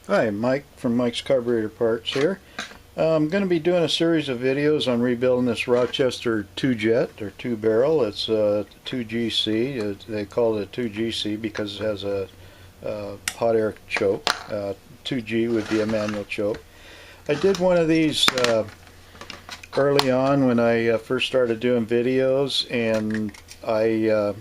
Hi, Mike from Mike's Carburetor Parts here. I'm going to be doing a series of videos on rebuilding this Rochester 2-jet or 2-barrel. It's a 2GC. They call it a 2GC because it has a hot air choke. 2G would be a manual choke. I did one of these early on when I first started doing videos, and I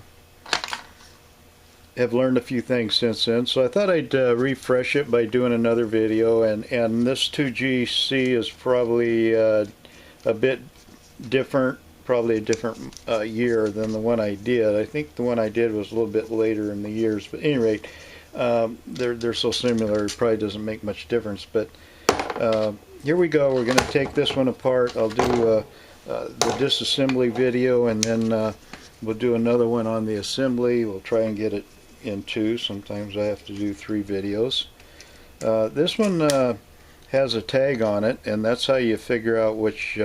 have learned a few things since then, so I thought I'd refresh it by doing another video. And this 2GC is probably a bit different, probably a different year than the one I did. I think the one I did was a little bit later in the years, but at any rate, they're so similar it probably doesn't make much difference. But here we go. We're going to take this one apart. I'll do the disassembly video, and then we'll do another one on the assembly. We'll try and get it in two. Sometimes I have to do 3 videos. This one has a tag on it, and that's how you figure out which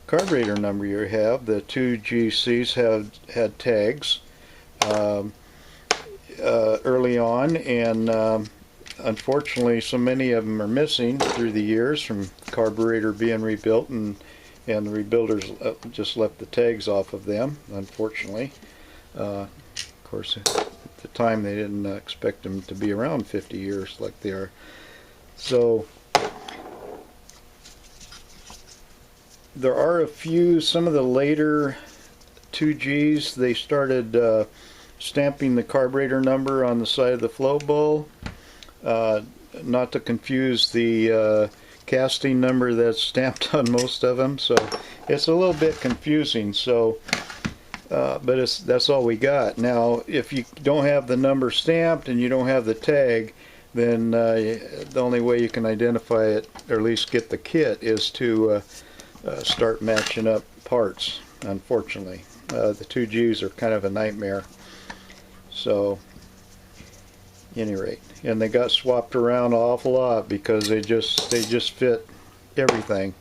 carburetor number you have. The 2GCs had tags early on, and unfortunately so many of them are missing through the years from carburetor being rebuilt, and the rebuilders just left the tags off of them, unfortunately. Of course, at the time they didn't expect them to be around 50 years like they are. So there are a few, some of the later 2Gs, they started stamping the carburetor number on the side of the flow bowl, not to confuse the casting number that's stamped on most of them, so it's a little bit confusing. So but that's all we got. Now if you don't have the number stamped and you don't have the tag, then the only way you can identify it, or at least get the kit, is to start matching up parts. Unfortunately, the 2Gs are kind of a nightmare. So at any rate, and they got swapped around an awful lot because they just fit everything.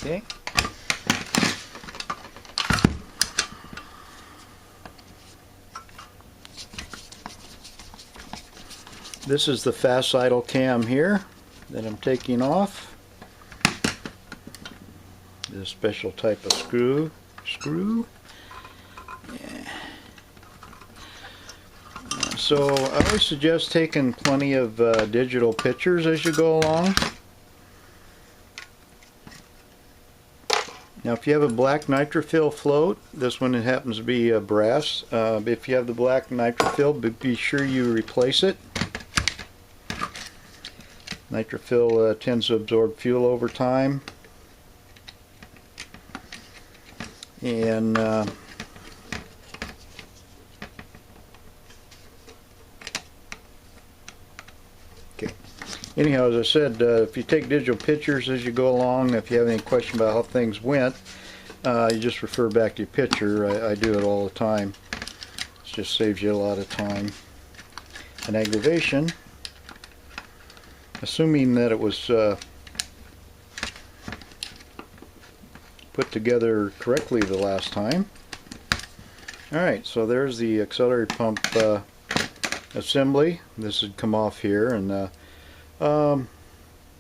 Okay. This is the fast idle cam here that I'm taking off. This special type of screw. Yeah. So I always suggest taking plenty of digital pictures as you go along. Now if you have a black nitrofill float, this one happens to be brass. If you have the black nitrofill, be sure you replace it. Nitrofill tends to absorb fuel over time, and okay. Anyhow, as I said, if you take digital pictures as you go along, if you have any question about how things went, you just refer back to your picture. I do it all the time. It just saves you a lot of time and aggravation. Assuming that it was put together correctly the last time. Alright, so there's the auxiliary pump assembly. This would come off here, and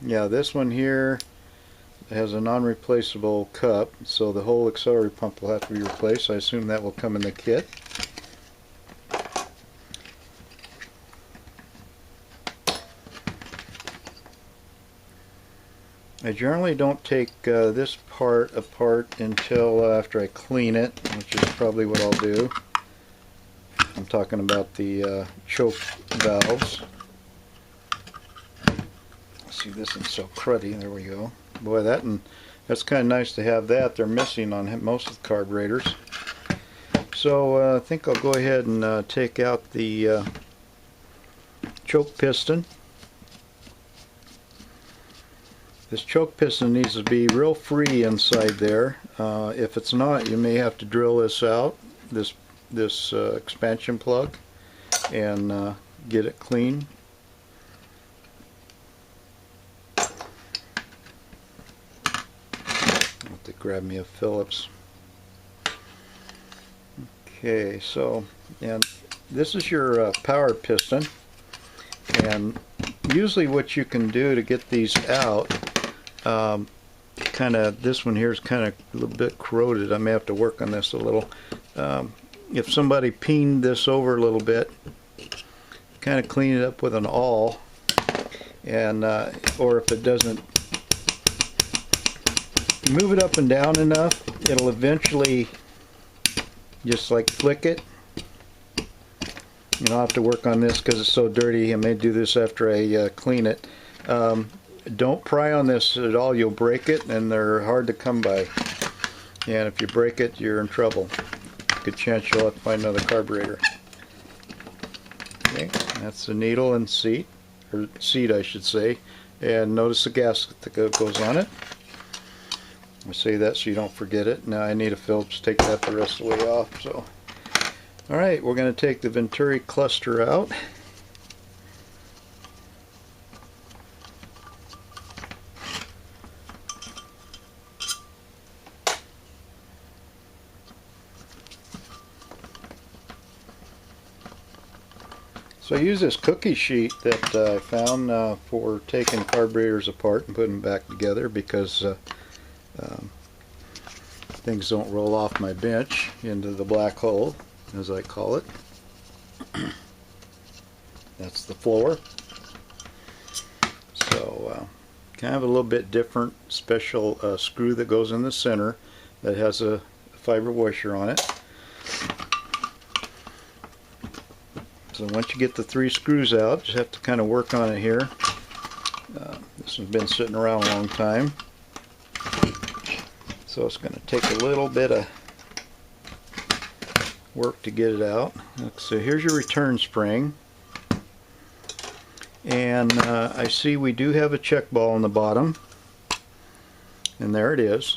yeah, this one here has a non-replaceable cup, so the whole auxiliary pump will have to be replaced. I assume that will come in the kit. I generally don't take this part apart until after I clean it, which is probably what I'll do. I'm talking about the choke valves. See, this is so cruddy. There we go. Boy, that's kind of nice to have that. They're missing on most of the carburetors. So I think I'll go ahead and take out the choke piston. This choke piston needs to be real free inside there. If it's not, you may have to drill this out, this this expansion plug and get it clean. I'll have to grab me a Phillips. Okay, so, and this is your power piston, and usually what you can do to get these out, this one here is kind of a little bit corroded. I may have to work on this a little. If somebody peened this over a little bit, kind of clean it up with an awl, and or if it doesn't, move it up and down enough, it'll eventually just like flick it. I'll have to work on this because it's so dirty. I may do this after I clean it. Don't pry on this at all, you'll break it, and they're hard to come by. And if you break it, you're in trouble. Good chance you'll have to find another carburetor. Okay, that's the needle and seat, or seat I should say. And notice the gasket that goes on it. I say that so you don't forget it. Now I need a Phillips to take that the rest of the way off. So, alright, we're going to take the Venturi cluster out. So I use this cookie sheet that I found for taking carburetors apart and putting them back together, because things don't roll off my bench into the black hole, as I call it. That's the floor. So kind of a little bit different special screw that goes in the center that has a fiber washer on it. So once you get the 3 screws out, just have to kind of work on it here. This has been sitting around a long time, so it's going to take a little bit of work to get it out. So here's your return spring, and I see we do have a check ball on the bottom, and there it is.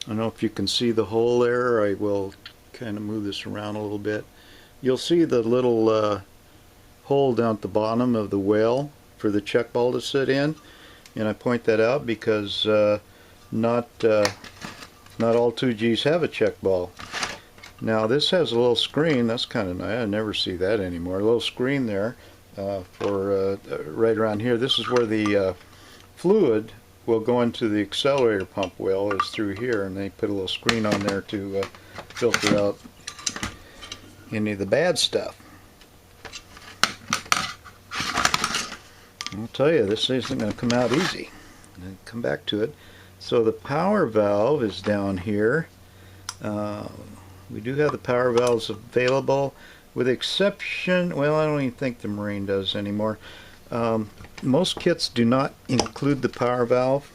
I don't know if you can see the hole there. I will kind of move this around a little bit. You'll see the little hole down at the bottom of the well for the check ball to sit in, and I point that out because not all 2Gs have a check ball. Now this has a little screen. That's kind of nice. I never see that anymore. A little screen there for right around here. This is where the fluid will go into the accelerator pump well, is through here, and they put a little screen on there to filter out any of the bad stuff. I'll tell you, this isn't going to come out easy. I'll come back to it. So the power valve is down here. We do have the power valves available, with exception, well, I don't even think the Marine does anymore. Most kits do not include the power valve.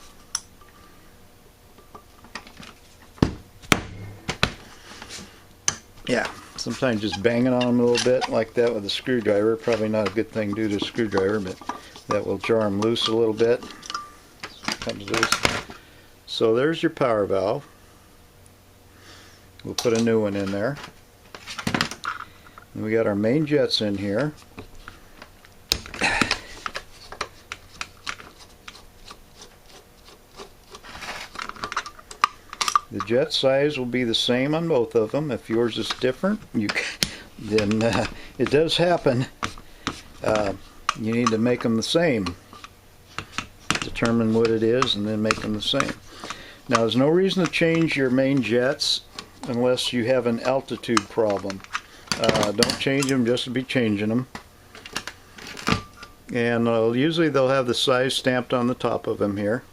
Yeah, sometimes just banging on them a little bit like that with a screwdriver, probably not a good thing to do to a screwdriver, but that will jar them loose a little bit. Comes loose. So there's your power valve. We'll put a new one in there. And we got our main jets in here. The jet size will be the same on both of them. If yours is different, then it does happen. You need to make them the same. Determine what it is and then make them the same. Now there's no reason to change your main jets unless you have an altitude problem. Don't change them just to be changing them. And usually they'll have the size stamped on the top of them here.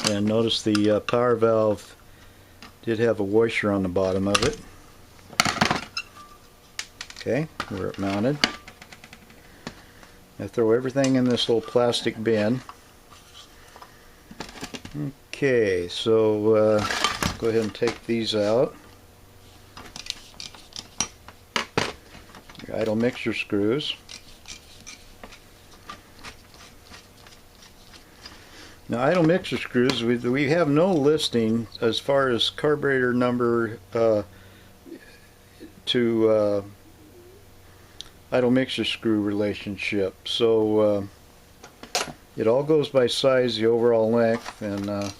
And notice the power valve did have a washer on the bottom of it. Okay, where it mounted. I throw everything in this little plastic bin. Okay, so go ahead and take these out. Your idle mixture screws. Now, idle mixer screws, we have no listing as far as carburetor number to idle mixer screw relationship. So it all goes by size, the overall length, and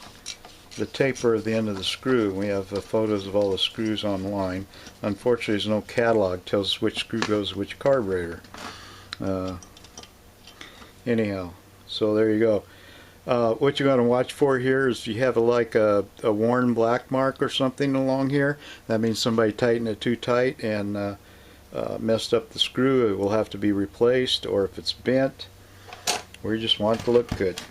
the taper at the end of the screw. We have photos of all the screws online. Unfortunately, there's no catalog tells us which screw goes to which carburetor. Anyhow, so there you go. What you're going to watch for here is if you have like a worn black mark or something along here, that means somebody tightened it too tight and messed up the screw. It will have to be replaced, or if it's bent, or you just want it to look good.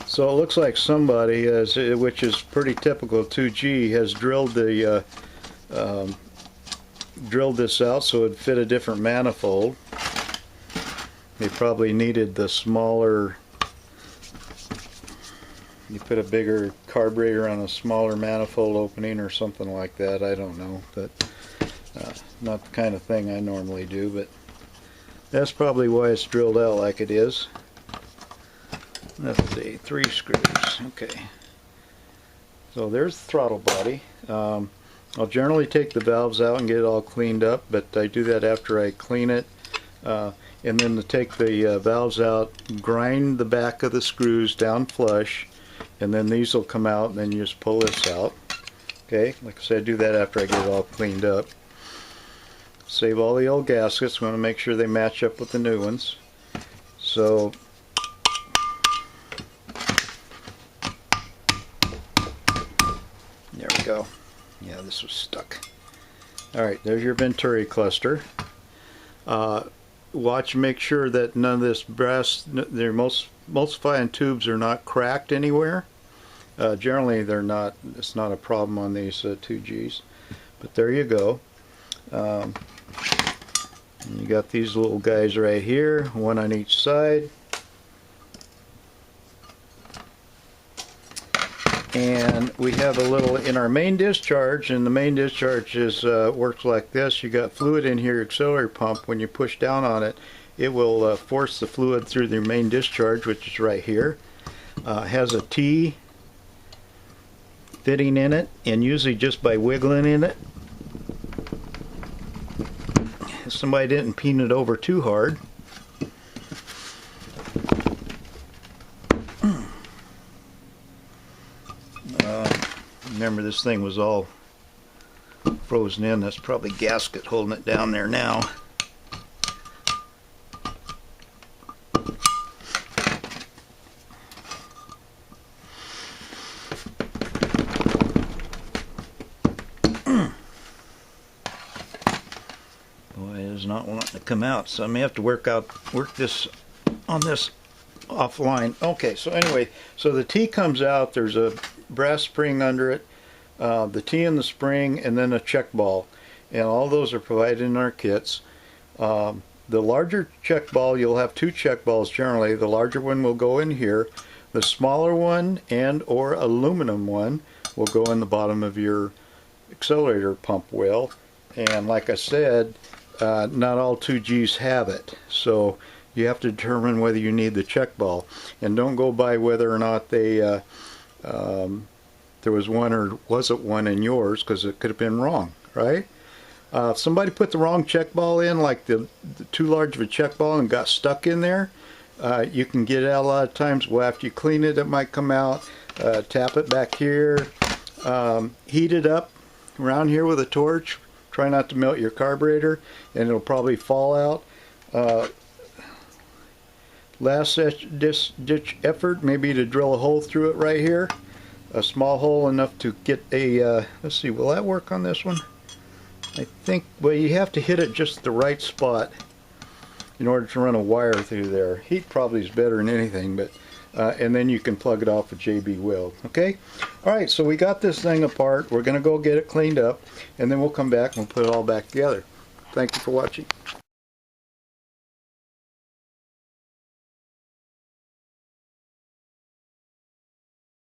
So it looks like somebody, which is pretty typical 2G, has drilled the drilled this out so it'd fit a different manifold. They probably needed the smaller. You put a bigger carburetor on a smaller manifold opening or something like that. I don't know, but not the kind of thing I normally do. But that's probably why it's drilled out like it is. Let's see, 3 screws. Okay. So there's the throttle body. I'll generally take the valves out and get it all cleaned up, but I do that after I clean it. And then to take the valves out, grind the back of the screws down flush, and then these will come out, and then you just pull this out. Okay, like I said, I do that after I get it all cleaned up. Save all the old gaskets. We want to make sure they match up with the new ones. So there we go. Yeah, this was stuck. Alright, there's your Venturi cluster. Watch and make sure that none of this brass, their emulsifying tubes are not cracked anywhere. Generally they're not, it's not a problem on these 2Gs. But there you go. You got these little guys right here, one on each side. And we have a little in our main discharge, and the main discharge is works like this. You got fluid in here, auxiliary pump. When you push down on it, it will force the fluid through the main discharge, which is right here. Has a T fitting in it, and usually just by wiggling in it, if somebody didn't peen it over too hard. Remember, this thing was all frozen in. That's probably gasket holding it down there now. Boy, it is not wanting to come out, so I may have to work this on this offline. Okay, so anyway, so the T comes out. There's a brass spring under it, the T in the spring, and then a check ball, and all those are provided in our kits. The larger check ball, you'll have 2 check balls generally. The larger one will go in here. The smaller one and or aluminum one will go in the bottom of your accelerator pump wheel. And like I said, not all 2Gs have it, so you have to determine whether you need the check ball, and don't go by whether or not they there was one or wasn't one in yours, because it could have been wrong, right? If somebody put the wrong check ball in, like the too large of a check ball, and got stuck in there, you can get it out a lot of times. Well, after you clean it, it might come out. Tap it back here, heat it up around here with a torch. Try not to melt your carburetor, and it'll probably fall out. Last ditch effort maybe to drill a hole through it right here, a small hole enough to get a let's see, will that work on this one? I think, well, you have to hit it just the right spot in order to run a wire through there. Heat probably is better than anything, but and then you can plug it off with JB Weld. Okay, alright, so we got this thing apart. We're gonna go get it cleaned up, and then we'll come back and we'll put it all back together. Thank you for watching.